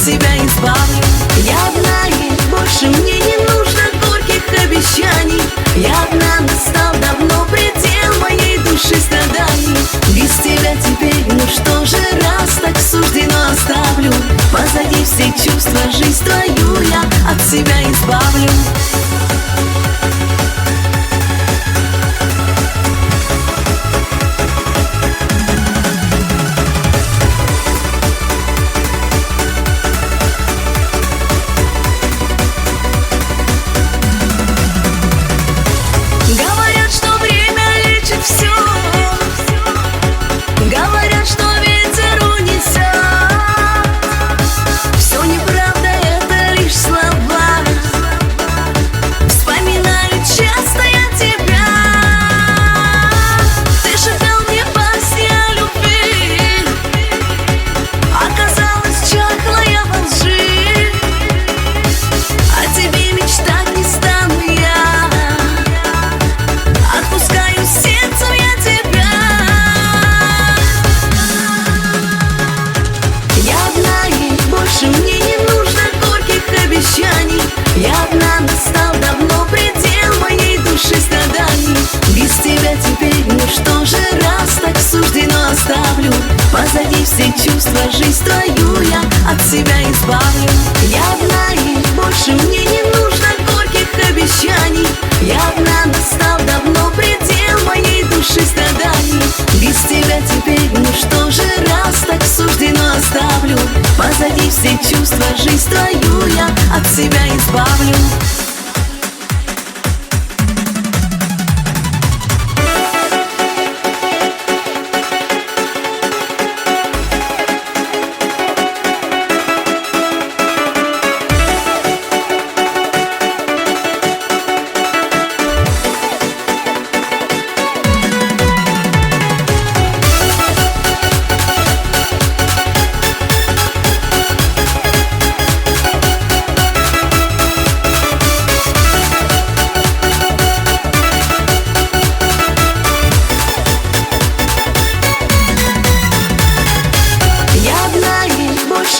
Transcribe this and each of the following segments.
себя избавлю. Я одна, и больше мне не нужно горьких обещаний. Я одна, настал давно предел моей души страданий. Без тебя теперь, ну что же, раз так суждено, оставлю позади все чувства, жизнь твою я от себя избавлю. Говорят, что ветер унесет. Все неправда, это лишь слова. Вспоминаю часто я тебя. Ты шептал мне песни о любви. Оказалось, чахла я во лжи. О тебе мечтать не стану я. Отпускаю сердцем я тебя. Мне не нужно горьких обещаний. Я одна, настал давно предел моей души страданий. Без тебя теперь, ну что же, раз так суждено, оставлю позади все чувства, жизнь твою я от себя избавлю. Я одна, и больше мне не нужно горьких обещаний. Я одна, настал давно предел моей души страданий. Без тебя теперь, ну что же, раз так суждено, оставлю позади все чувства, жизнь твою я от себя избавлю.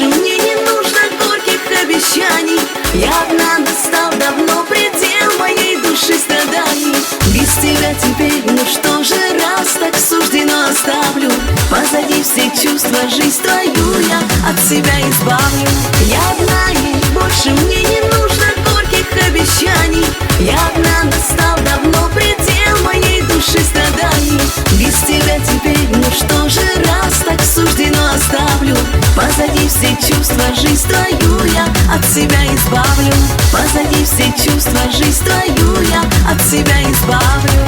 Мне не нужно горьких обещаний. Я одна, настал давно предел моей души страданий. Без тебя теперь, ну что же, раз так суждено, оставлю позади все чувства, жизнь твою я от себя избавлю. Я одна, и больше мне не нужно горьких обещаний. Я одна, настал давно предел моей души страданий. Без тебя теперь, ну что же, раз так суждено, оставлю позади все чувства, жизнь твою я от себя избавлю. Позади все чувства, жизнь твою я от себя избавлю.